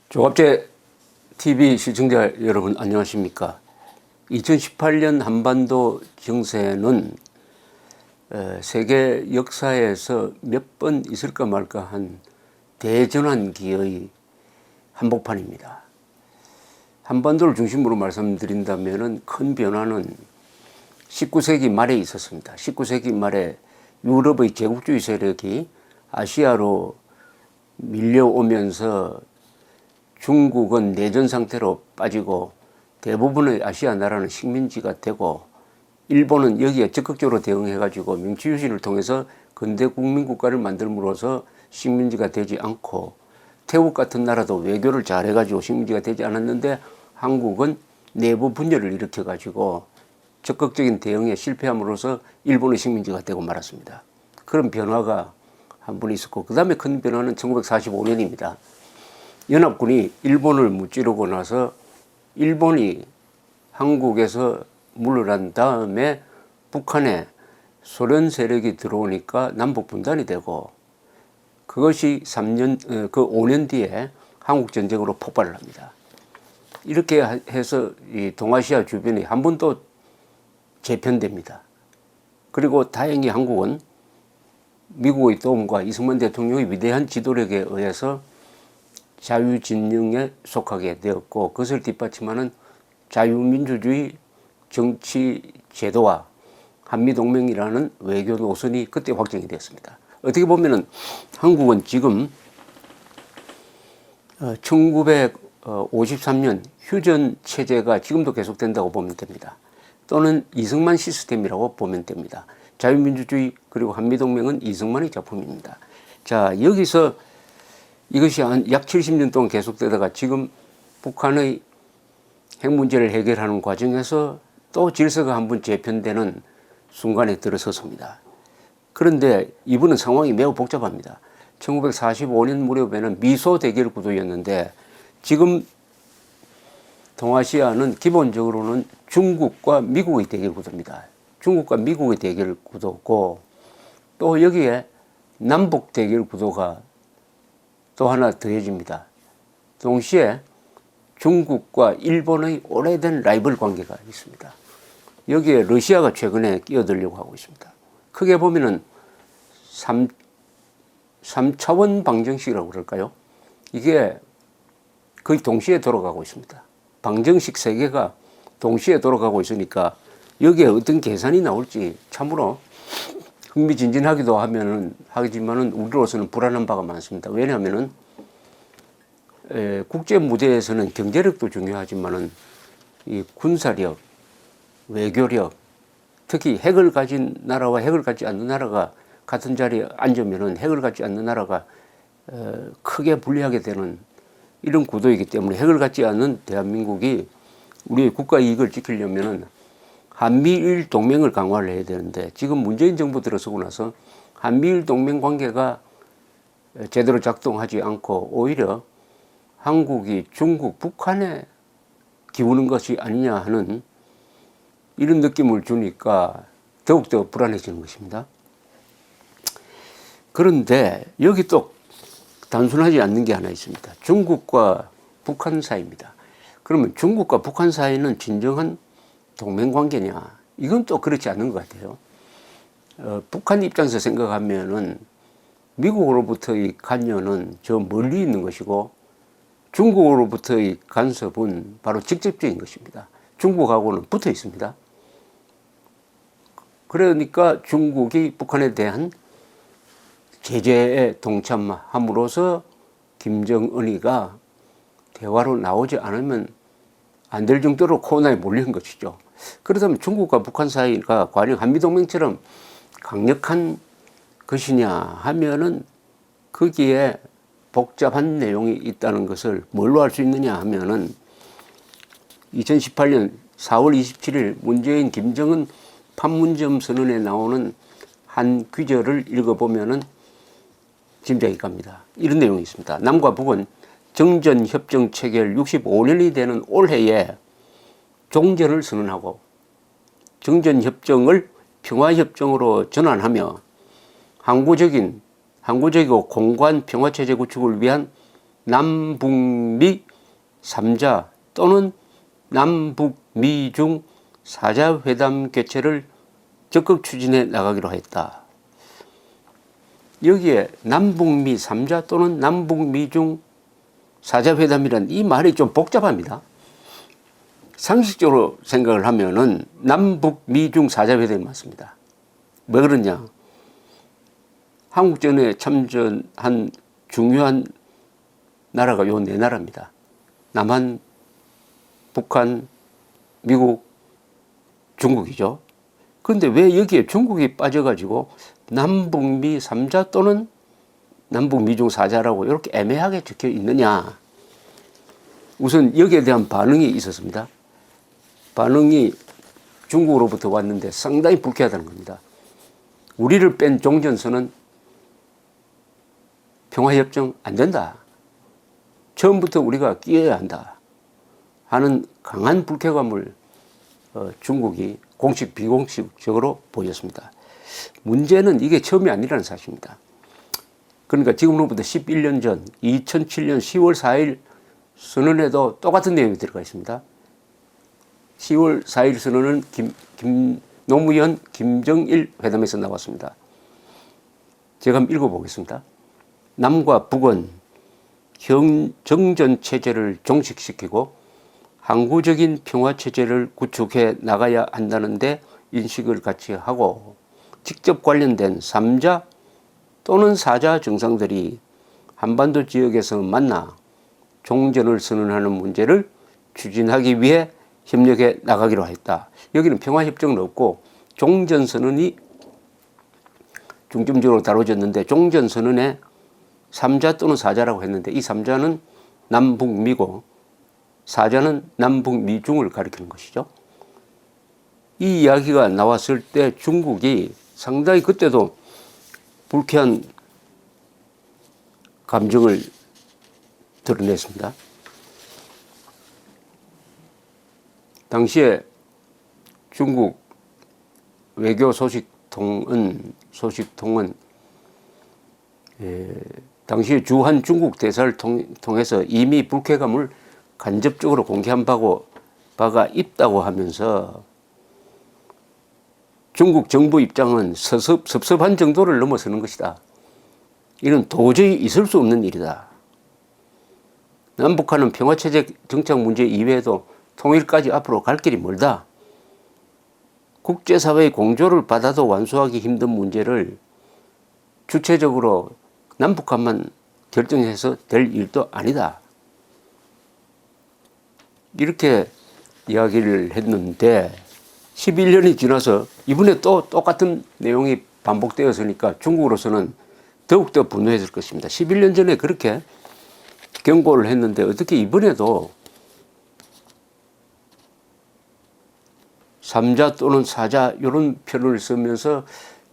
조갑제 TV 시청자 여러분 안녕하십니까. 2018년 한반도 정세는 세계 역사에서 몇 번 있을까 말까 한 대전환기의 한복판입니다. 한반도를 중심으로 말씀드린다면 큰 변화는 19세기 말에 있었습니다. 19세기 말에 유럽의 제국주의 세력이 아시아로 밀려오면서 중국은 내전 상태로 빠지고 대부분의 아시아 나라는 식민지가 되고 일본은 여기에 적극적으로 대응해가지고 명치유신을 통해서 근대 국민국가를 만들므로써 식민지가 되지 않고 태국 같은 나라도 외교를 잘해가지고 식민지가 되지 않았는데 한국은 내부 분열을 일으켜가지고 적극적인 대응에 실패함으로써 일본의 식민지가 되고 말았습니다. 그런 변화가 한 번 있었고 그 다음에 큰 변화는 1945년입니다. 연합군이 일본을 무찌르고 나서 일본이 한국에서 물러난 다음에 북한에 소련 세력이 들어오니까 남북 분단이 되고 그것이 5년 뒤에 한국전쟁으로 폭발을 합니다. 이렇게 해서 이 동아시아 주변이 한 번 또 재편됩니다. 그리고 다행히 한국은 미국의 도움과 이승만 대통령의 위대한 지도력에 의해서 자유진영에 속하게 되었고 그것을 뒷받침하는 자유민주주의 정치 제도와 한미동맹이라는 외교 노선이 그때 확정이 되었습니다. 어떻게 보면은 한국은 지금 1953년 휴전 체제가 지금도 계속된다고 보면 됩니다. 또는 이승만 시스템이라고 보면 됩니다. 자유민주주의 그리고 한미동맹은 이승만의 작품입니다. 자, 여기서 이것이 약 70년 동안 계속되다가 지금 북한의 핵 문제를 해결하는 과정에서 또 질서가 한번 재편되는 순간에 들어섰습니다. 그런데 이번은 상황이 매우 복잡합니다. 1945년 무렵에는 미소 대결 구도였는데 지금 동아시아는 기본적으로는 중국과 미국의 대결 구도입니다. 중국과 미국의 대결 구도고 또 여기에 남북 대결 구도가 또 하나 더해집니다. 동시에 중국과 일본의 오래된 라이벌 관계가 있습니다. 여기에 러시아가 최근에 끼어들려고 하고 있습니다. 크게 보면은 3차원 방정식이라고 그럴까요? 이게 거의 동시에 돌아가고 있습니다. 방정식 세계가 동시에 돌아가고 있으니까 여기에 어떤 계산이 나올지 참으로 흥미진진하기도 하지만은 우리로서는 불안한 바가 많습니다. 왜냐하면은 국제 무대에서는 경제력도 중요하지만은 이 군사력, 외교력, 특히 핵을 가진 나라와 핵을 갖지 않는 나라가 같은 자리에 앉으면은 핵을 갖지 않는 나라가 크게 불리하게 되는 이런 구도이기 때문에 핵을 갖지 않는 대한민국이 우리의 국가 이익을 지키려면은 한미일 동맹을 강화를 해야 되는데 지금 문재인 정부 들어서고 나서 한미일 동맹 관계가 제대로 작동하지 않고 오히려 한국이 중국, 북한에 기우는 것이 아니냐 하는 이런 느낌을 주니까 더욱더 불안해지는 것입니다. 그런데 여기 또 단순하지 않는 게 하나 있습니다. 중국과 북한 사이입니다. 그러면 중국과 북한 사이는 진정한 동맹관계냐? 이건 또 그렇지 않는 것 같아요. 북한 입장에서 생각하면은 미국으로부터의 관여는 저 멀리 있는 것이고 중국으로부터의 간섭은 바로 직접적인 것입니다. 중국하고는 붙어 있습니다. 그러니까 중국이 북한에 대한 제재에 동참함으로써 김정은이가 대화로 나오지 않으면 안 될 정도로 코너에 몰린 것이죠. 그렇다면 중국과 북한 사이가 과연 한미동맹처럼 강력한 것이냐 하면은 거기에 복잡한 내용이 있다는 것을 뭘로 알 수 있느냐 하면은 2018년 4월 27일 문재인 김정은 판문점 선언에 나오는 한 귀절을 읽어보면은 짐작이 갑니다. 이런 내용이 있습니다. 남과 북은 정전협정 체결 65년이 되는 올해에 종전을 선언하고 정전협정을 평화협정으로 전환하며 항구적이고 공고한 평화체제 구축을 위한 남북미 3자 또는 남북미중 4자 회담 개최를 적극 추진해 나가기로 했다. 여기에 남북미 3자 또는 남북미중 4자 회담이란 이 말이 좀 복잡합니다. 상식적으로 생각을 하면은 남북미중 4자 회담이 맞습니다. 왜 그러냐? 한국전에 참전한 중요한 나라가 요 네 나라입니다. 남한, 북한, 미국, 중국이죠. 그런데 왜 여기에 중국이 빠져가지고 남북미 3자 또는 남북미중 4자라고 이렇게 애매하게 적혀 있느냐? 우선 여기에 대한 반응이 있었습니다. 반응이 중국으로부터 왔는데 상당히 불쾌하다는 겁니다. 우리를 뺀 종전선언 평화협정 안 된다. 처음부터 우리가 끼어야 한다 하는 강한 불쾌감을 중국이 공식 비공식적으로 보였습니다. 문제는 이게 처음이 아니라는 사실입니다. 그러니까 지금으로부터 11년 전 2007년 10월 4일 선언에도 똑같은 내용이 들어가 있습니다. 10월 4일 선언은 노무현 김정일 회담에서 나왔습니다. 제가 한번 읽어보겠습니다. 남과 북은 정전체제를 종식시키고 항구적인 평화체제를 구축해 나가야 한다는데 인식을 같이 하고 직접 관련된 3자 또는 4자 정상들이 한반도 지역에서 만나 종전을 선언하는 문제를 추진하기 위해 협력해 나가기로 했다. 여기는 평화협정은 없고 종전선언이 중점적으로 다뤄졌는데 종전선언에 3자 또는 4자라고 했는데 이 3자는 남북미고 4자는 남북미중을 가리키는 것이죠. 이 이야기가 나왔을 때 중국이 상당히 그때도 불쾌한 감정을 드러냈습니다. 당시에 중국 외교 소식통은 당시 주한 중국 대사를 통해서 이미 불쾌감을 간접적으로 공개한 바가 있다고 하면서 중국 정부 입장은 섭섭한 정도를 넘어서는 것이다. 이는 도저히 있을 수 없는 일이다. 남북한은 평화체제 정착 문제 이외에도 통일까지 앞으로 갈 길이 멀다. 국제사회의 공조를 받아도 완수하기 힘든 문제를 주체적으로 남북한만 결정해서 될 일도 아니다. 이렇게 이야기를 했는데 11년이 지나서 이번에 또 똑같은 내용이 반복되었으니까 중국으로서는 더욱더 분노했을 것입니다. 11년 전에 그렇게 경고를 했는데 어떻게 이번에도 3자 또는 4자 이런 표현을 쓰면서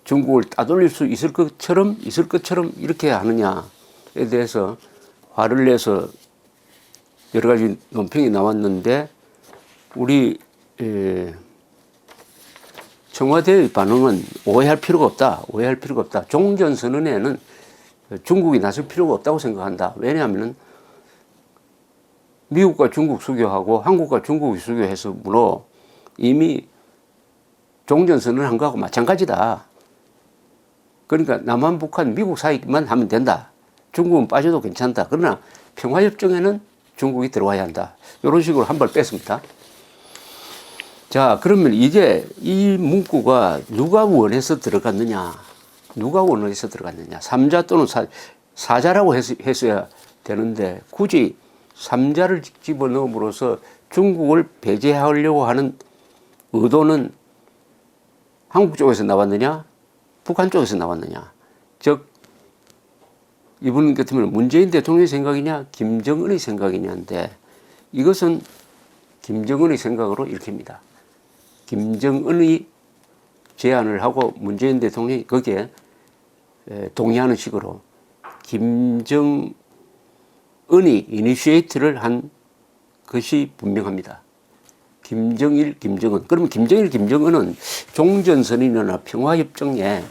중국을 따돌릴 수 있을 것처럼 이렇게 하느냐에 대해서 화를 내서 여러 가지 논평이 나왔는데 우리 청와대의 반응은 오해할 필요가 없다. 종전선언에는 중국이 나설 필요가 없다고 생각한다. 왜냐하면 미국과 중국 수교하고 한국과 중국이 수교했으므로 이미 종전선언한 거하고 마찬가지다. 그러니까 남한, 북한, 미국 사이만 하면 된다. 중국은 빠져도 괜찮다. 그러나 평화협정에는 중국이 들어와야 한다. 이런 식으로 한 발 뺐습니다. 자, 그러면 이제 이 문구가 누가 원해서 들어갔느냐? 3자 또는 4자라고 했어야 되는데 굳이 3자를 집어넣음으로써 중국을 배제하려고 하는 의도는 한국 쪽에서 나왔느냐? 북한 쪽에서 나왔느냐? 즉 이분 같으면 문재인 대통령의 생각이냐 김정은의 생각이냐인데 이것은 김정은의 생각으로 읽힙니다. 김정은이 제안을 하고 문재인 대통령이 거기에 동의하는 식으로 김정은이 이니시에이트를 한 것이 분명합니다. 김정일, 김정은. 그러면 김정일, 김정은은 종전선언이나 평화협정에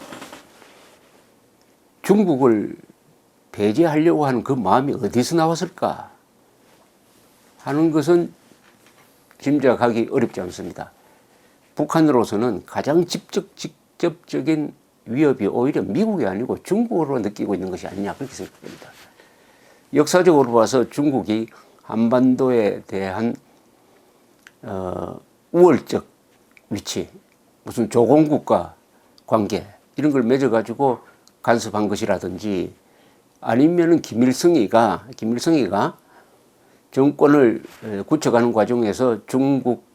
중국을 배제하려고 하는 그 마음이 어디서 나왔을까 하는 것은 짐작하기 어렵지 않습니다. 북한으로서는 가장 직접적인 위협이 오히려 미국이 아니고 중국으로 느끼고 있는 것이 아니냐 그렇게 생각됩니다. 역사적으로 봐서 중국이 한반도에 대한 우월적 위치, 무슨 조공국가 관계 이런 걸 맺어가지고 간섭한 것이라든지 아니면은 김일성이가 정권을 굳혀가는 과정에서 중국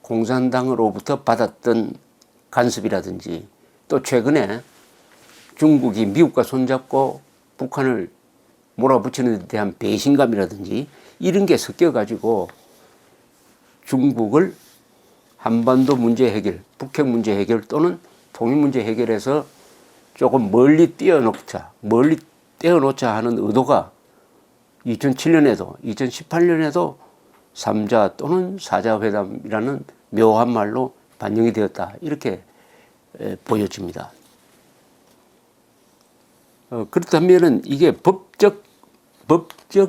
공산당으로부터 받았던 간섭이라든지 또 최근에 중국이 미국과 손잡고 북한을 몰아붙이는 데 대한 배신감이라든지 이런 게 섞여가지고 중국을 한반도 문제 해결, 북핵 문제 해결 또는 통일 문제 해결에서 조금 멀리 떼어놓자 하는 의도가 2007년에도 2018년에도 3자 또는 4자 회담이라는 묘한 말로 반영이 되었다. 이렇게 보여집니다. 그렇다면 이게 법적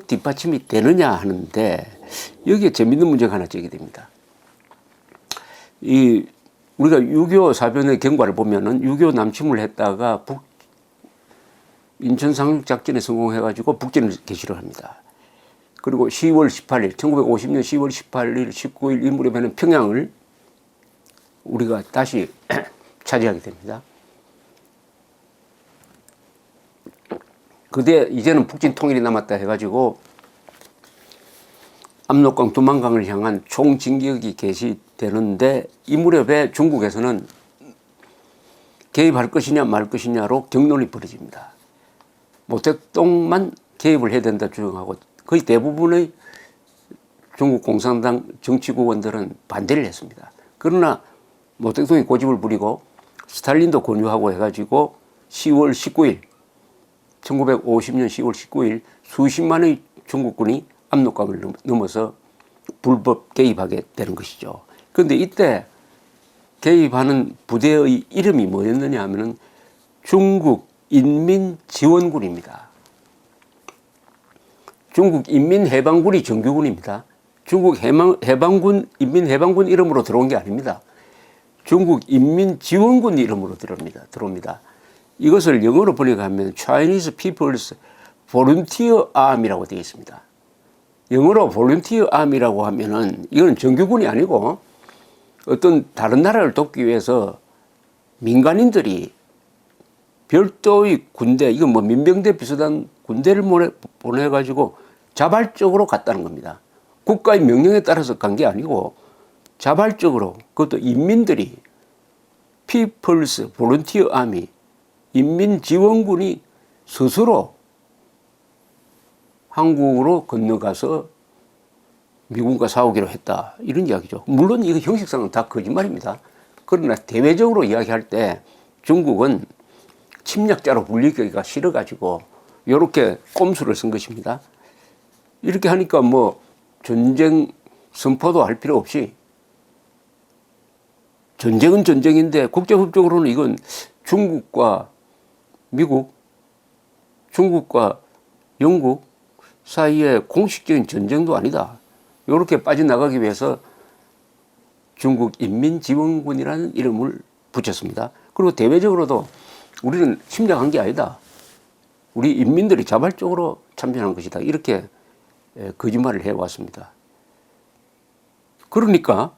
뒷받침이 되느냐 하는데 여기에 재밌는 문제가 하나 제기됩니다. 우리가 6.25 사변의 경과를 보면은 6.25 남침을 했다가 인천 상륙작전에 성공해가지고 북진을 개시를 합니다. 그리고 10월 18일, 1950년 10월 18일, 19일 이 무렵에는 평양을 우리가 다시 차지하게 됩니다. 그때 이제는 북진 통일이 남았다 해가지고 압록강, 두만강을 향한 총진격이 개시되는데 이 무렵에 중국에서는 개입할 것이냐 말 것이냐로 격론이 벌어집니다. 모택동만 개입을 해야 된다 주장하고 거의 대부분의 중국 공산당 정치국원들은 반대를 했습니다. 그러나 모택동이 고집을 부리고 스탈린도 권유하고 해가지고 10월 19일 1950년 10월 19일 수십만의 중국군이 압록강을 넘어서 불법 개입하게 되는 것이죠. 그런데 이때 개입하는 부대의 이름이 뭐였느냐 하면은 중국 인민지원군입니다. 중국 인민해방군이 정규군입니다. 중국 인민해방군 이름으로 들어온 게 아닙니다. 중국 인민지원군 이름으로 들어옵니다. 이것을 영어로 번역하면 Chinese People's Volunteer Army라고 되어 있습니다. 영어로 Volunteer Army라고 하면은 이건 정규군이 아니고 어떤 다른 나라를 돕기 위해서 민간인들이 별도의 군대, 이건 뭐 민병대 비슷한 군대를 보내가지고 자발적으로 갔다는 겁니다. 국가의 명령에 따라서 간 게 아니고 자발적으로, 그것도 인민들이 People's Volunteer Army, 인민지원군이 스스로 한국으로 건너가서 미국과 싸우기로 했다. 이런 이야기죠. 물론 이거 형식상은 다 거짓말입니다. 그러나 대외적으로 이야기할 때 중국은 침략자로 불리기가 싫어가지고 이렇게 꼼수를 쓴 것입니다. 이렇게 하니까 뭐 전쟁 선포도 할 필요 없이 전쟁은 전쟁인데 국제법적으로는 이건 중국과 미국, 중국과 영국 사이에 공식적인 전쟁도 아니다. 이렇게 빠져나가기 위해서 중국 인민지원군이라는 이름을 붙였습니다. 그리고 대외적으로도 우리는 침략한 게 아니다. 우리 인민들이 자발적으로 참전한 것이다. 이렇게 거짓말을 해왔습니다. 그러니까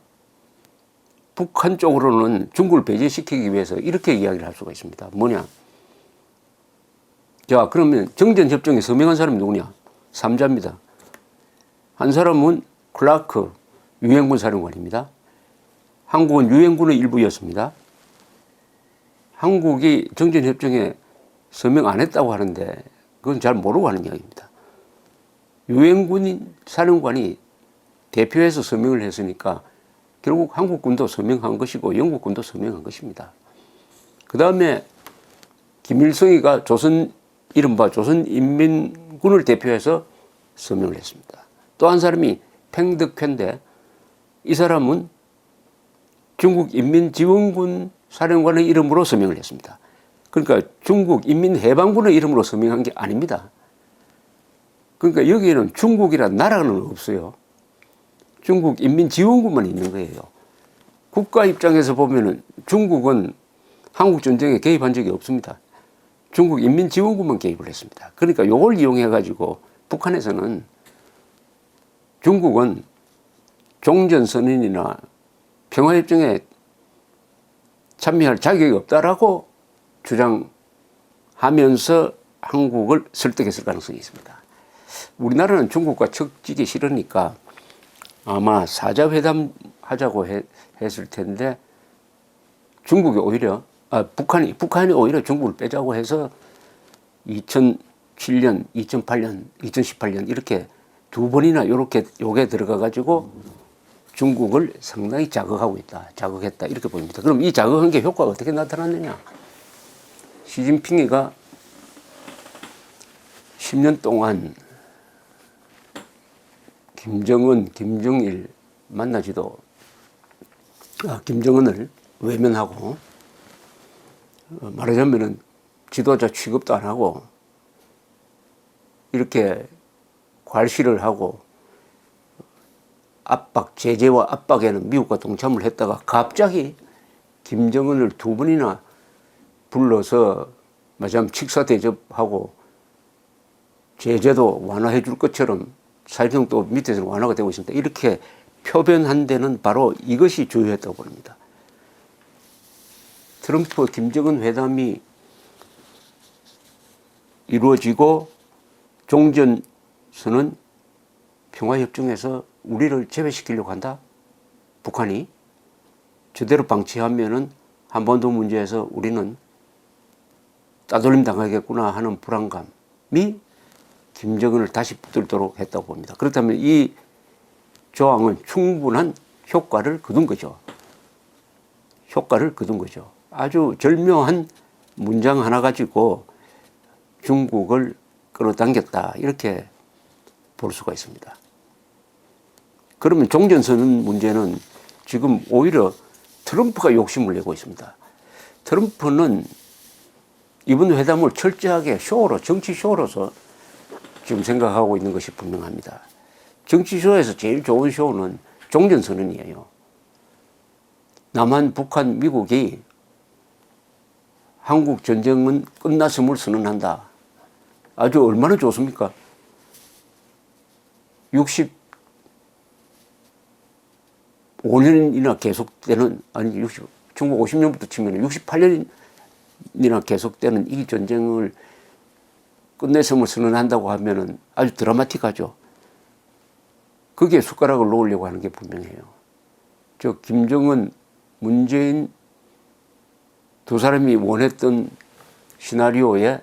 북한 쪽으로는 중국을 배제시키기 위해서 이렇게 이야기를 할 수가 있습니다. 뭐냐? 자, 그러면 정전협정에 서명한 사람이 누구냐? 3자입니다. 한 사람은 클라크 유엔군 사령관입니다. 한국은 유엔군의 일부였습니다. 한국이 정전협정에 서명 안 했다고 하는데 그건 잘 모르고 하는 이야기입니다. 유엔군 사령관이 대표해서 서명을 했으니까 결국 한국군도 서명한 것이고 영국군도 서명한 것입니다. 그 다음에 김일성이가 이른바 조선인민군을 대표해서 서명을 했습니다. 또 한 사람이 팽덕회인데 이 사람은 중국 인민지원군 사령관의 이름으로 서명을 했습니다. 그러니까 중국 인민해방군의 이름으로 서명한 게 아닙니다. 그러니까 여기에는 중국이라는 나라는 없어요. 중국 인민지원군만 있는 거예요. 국가 입장에서 보면은 중국은 한국 전쟁에 개입한 적이 없습니다. 중국 인민지원군만 개입을 했습니다. 그러니까 이걸 이용해 가지고 북한에서는 중국은 종전선언이나 평화협정에 참여할 자격이 없다라고 주장하면서 한국을 설득했을 가능성이 있습니다. 우리나라는 중국과 척지기 싫으니까 아마 사자회담 하자고 했을 텐데 중국이 오히려 북한이 오히려 중국을 빼자고 해서 2007년, 2008년, 2018년 이렇게 두 번이나 이렇게 요게 들어가 가지고 중국을 상당히 자극했다 이렇게 보입니다. 그럼 이 자극한 게 효과가 어떻게 나타났느냐? 시진핑이가 10년 동안 김정은, 김정일 만나지도 김정은을 외면하고 말하자면은 지도자 취급도 안 하고 이렇게 괄시를 하고 제재와 압박에는 미국과 동참을 했다가 갑자기 김정은을 두 번이나 불러서 마침 식사 대접하고 제재도 완화해 줄 것처럼 사실상 또 밑에서 완화가 되고 있습니다. 이렇게 표변한 데는 바로 이것이 주요했다고 봅니다. 트럼프 김정은 회담이 이루어지고 종전선언 평화협정에서 우리를 제외시키려고 한다. 북한이 저대로 방치하면은 한반도 문제에서 우리는 따돌림 당하겠구나 하는 불안감이 김정은을 다시 붙들도록 했다고 봅니다. 그렇다면 이 조항은 충분한 효과를 거둔 거죠. 아주 절묘한 문장 하나 가지고 중국을 끌어당겼다 이렇게 볼 수가 있습니다. 그러면 종전선언 문제는 지금 오히려 트럼프가 욕심을 내고 있습니다. 트럼프는 이번 회담을 철저하게 정치 쇼로서 지금 생각하고 있는 것이 분명합니다. 정치 쇼에서 제일 좋은 쇼는 종전선언이에요. 남한, 북한, 미국이 한국 전쟁은 끝났음을 선언한다. 아주 얼마나 좋습니까? 65년이나 계속되는, 중국 50년부터 치면 68년이나 계속되는 이 전쟁을 끝냈음을 선언한다고 하면은 아주 드라마틱하죠. 거기에 숟가락을 놓으려고 하는 게 분명해요. 김정은, 문재인 두 사람이 원했던 시나리오에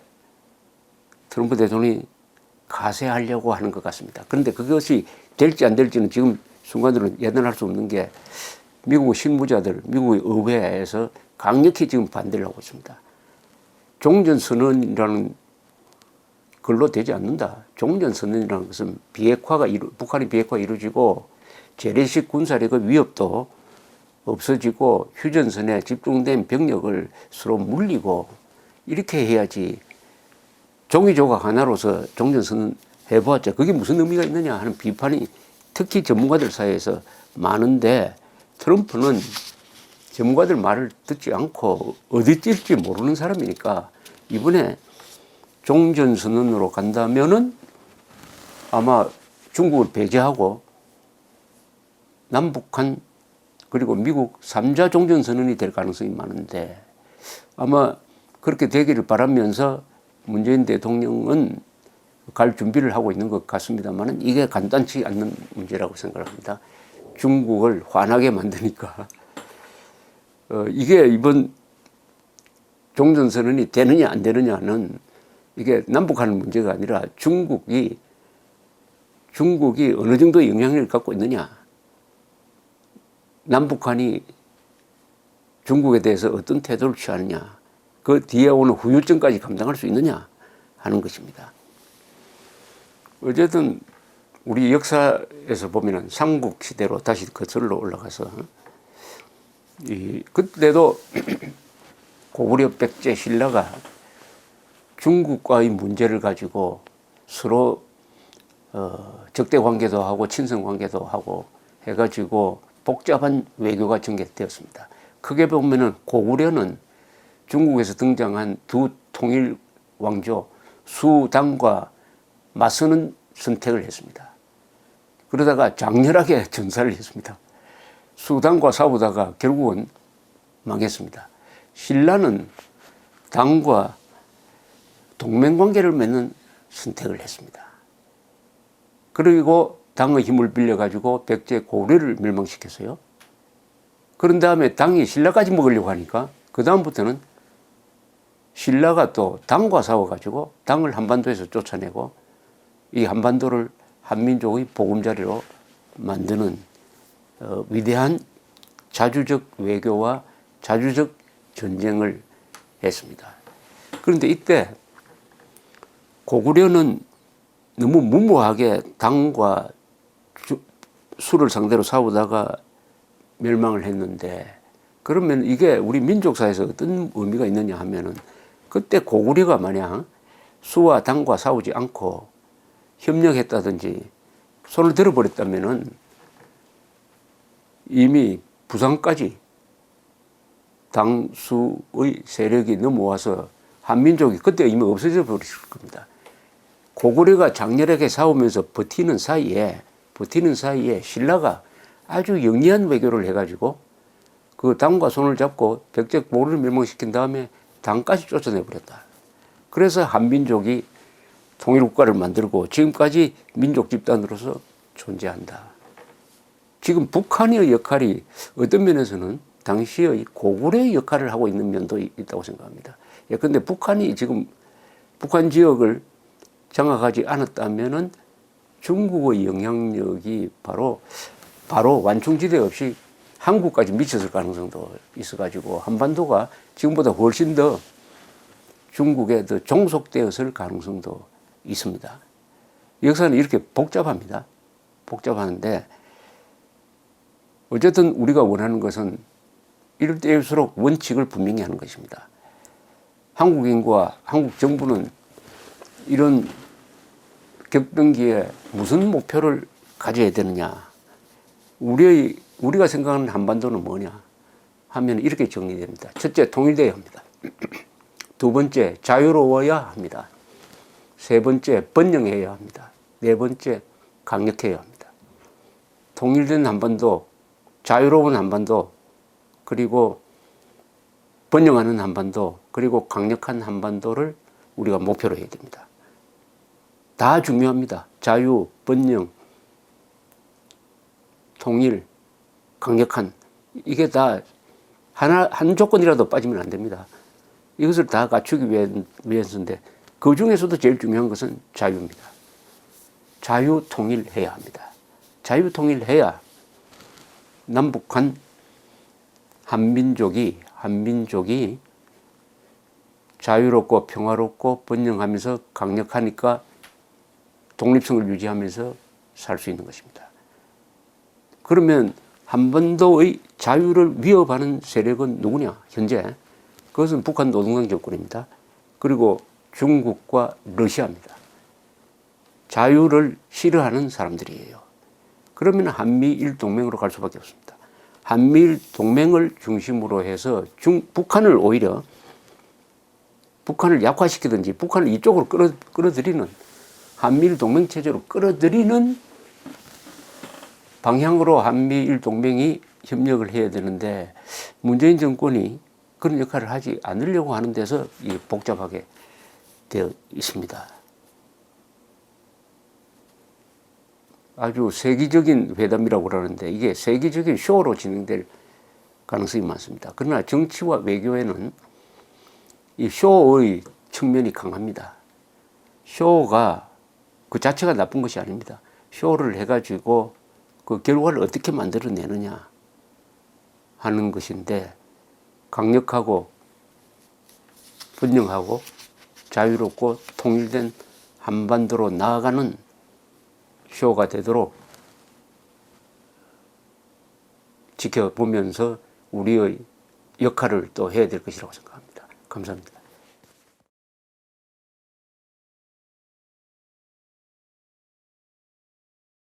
트럼프 대통령이 가세하려고 하는 것 같습니다. 그런데 그것이 될지 안 될지는 지금 순간으로 예단할 수 없는 게 미국 실무자들, 미국의 의회에서 강력히 지금 반대를 하고 있습니다. 종전선언이라는 걸로 되지 않는다. 종전선언이라는 것은 북한의 비핵화가 이루어지고 재래식 군사력의 위협도 없어지고 휴전선에 집중된 병력을 서로 물리고 이렇게 해야지 종이조각 하나로서 종전선언 해보았자 그게 무슨 의미가 있느냐 하는 비판이 특히 전문가들 사이에서 많은데 트럼프는 전문가들 말을 듣지 않고 어디 찔지 모르는 사람이니까 이번에 종전선언으로 간다면은 아마 중국을 배제하고 남북한 그리고 미국 3자 종전선언이 될 가능성이 많은데 아마 그렇게 되기를 바라면서 문재인 대통령은 갈 준비를 하고 있는 것 같습니다만 이게 간단치 않는 문제라고 생각을 합니다. 중국을 화나게 만드니까 이게 이번 종전선언이 되느냐 안 되느냐는 이게 남북한 문제가 아니라 중국이 어느 정도 영향력을 갖고 있느냐, 남북한이 중국에 대해서 어떤 태도를 취하느냐, 그 뒤에 오는 후유증까지 감당할 수 있느냐 하는 것입니다. 어쨌든 우리 역사에서 보면은 삼국시대로 다시 거슬러 올라가서 그때도 고구려 백제 신라가 중국과의 문제를 가지고 서로 적대 관계도 하고 친선 관계도 하고 해가지고 복잡한 외교가 전개되었습니다. 크게 보면은 고구려는 중국에서 등장한 두 통일 왕조 수당과 맞서는 선택을 했습니다. 그러다가 장렬하게 전사를 했습니다. 수당과 싸우다가 결국은 망했습니다. 신라는 당과 동맹관계를 맺는 선택을 했습니다. 그리고 당의 힘을 빌려가지고 백제 고구려를 멸망시켰어요. 그런 다음에 당이 신라까지 먹으려고 하니까 그 다음부터는 신라가 또 당과 싸워가지고 당을 한반도에서 쫓아내고 이 한반도를 한민족의 보금자리로 만드는 위대한 자주적 외교와 자주적 전쟁을 했습니다. 그런데 이때 고구려는 너무 무모하게 당과 수를 상대로 싸우다가 멸망을 했는데, 그러면 이게 우리 민족사에서 어떤 의미가 있느냐 하면은, 그때 고구려가 만약 수와 당과 싸우지 않고 협력했다든지 손을 들어버렸다면은 이미 부산까지 당수의 세력이 넘어와서 한민족이 그때 이미 없어져 버렸을 겁니다. 고구려가 장렬하게 싸우면서 버티는 사이에 신라가 아주 영리한 외교를 해가지고 그 당과 손을 잡고 백제 고구려를 멸망시킨 다음에 당까지 쫓아내버렸다. 그래서 한민족이 통일국가를 만들고 지금까지 민족 집단으로서 존재한다. 지금 북한의 역할이 어떤 면에서는 당시의 고구려의 역할을 하고 있는 면도 있다고 생각합니다. 그런데 북한이 지금 북한 지역을 장악하지 않았다면은 중국의 영향력이 바로 완충지대 없이 한국까지 미쳤을 가능성도 있어가지고 한반도가 지금보다 훨씬 더 중국에 더 종속되었을 가능성도 있습니다. 역사는 이렇게 복잡합니다. 복잡하는데 어쨌든 우리가 원하는 것은 이럴 때일수록 원칙을 분명히 하는 것입니다. 한국인과 한국 정부는 이런 격변기에 무슨 목표를 가져야 되느냐. 우리가 생각하는 한반도는 뭐냐 하면 이렇게 정리됩니다. 첫째, 통일되어야 합니다. 두 번째, 자유로워야 합니다. 세 번째, 번영해야 합니다. 네 번째, 강력해야 합니다. 통일된 한반도, 자유로운 한반도, 그리고 번영하는 한반도, 그리고 강력한 한반도를 우리가 목표로 해야 됩니다. 다 중요합니다. 자유, 번영, 통일, 강력한, 이게 다 한 조건이라도 빠지면 안 됩니다. 이것을 다 갖추기 위해서인데 그 중에서도 제일 중요한 것은 자유입니다. 자유 통일해야 합니다. 자유 통일해야 남북한 한민족이 자유롭고 평화롭고 번영하면서 강력하니까 독립성을 유지하면서 살 수 있는 것입니다. 그러면 한반도의 자유를 위협하는 세력은 누구냐? 현재 그것은 북한 노동당 정권입니다. 그리고 중국과 러시아입니다. 자유를 싫어하는 사람들이에요. 그러면 한미일 동맹으로 갈 수밖에 없습니다. 한미일 동맹을 중심으로 해서 북한을 약화시키든지 북한을 이쪽으로 끌어들이는, 한미일 동맹 체제로 끌어들이는 방향으로 한미일 동맹이 협력을 해야 되는데 문재인 정권이 그런 역할을 하지 않으려고 하는 데서 복잡하게 되어 있습니다. 아주 세기적인 회담이라고 그러는데 이게 세기적인 쇼로 진행될 가능성이 많습니다. 그러나 정치와 외교에는 이 쇼의 측면이 강합니다. 쇼가 그 자체가 나쁜 것이 아닙니다. 쇼를 해가지고 그 결과를 어떻게 만들어내느냐 하는 것인데, 강력하고 번영하고 자유롭고 통일된 한반도로 나아가는 쇼가 되도록 지켜보면서 우리의 역할을 또 해야 될 것이라고 생각합니다. 감사합니다.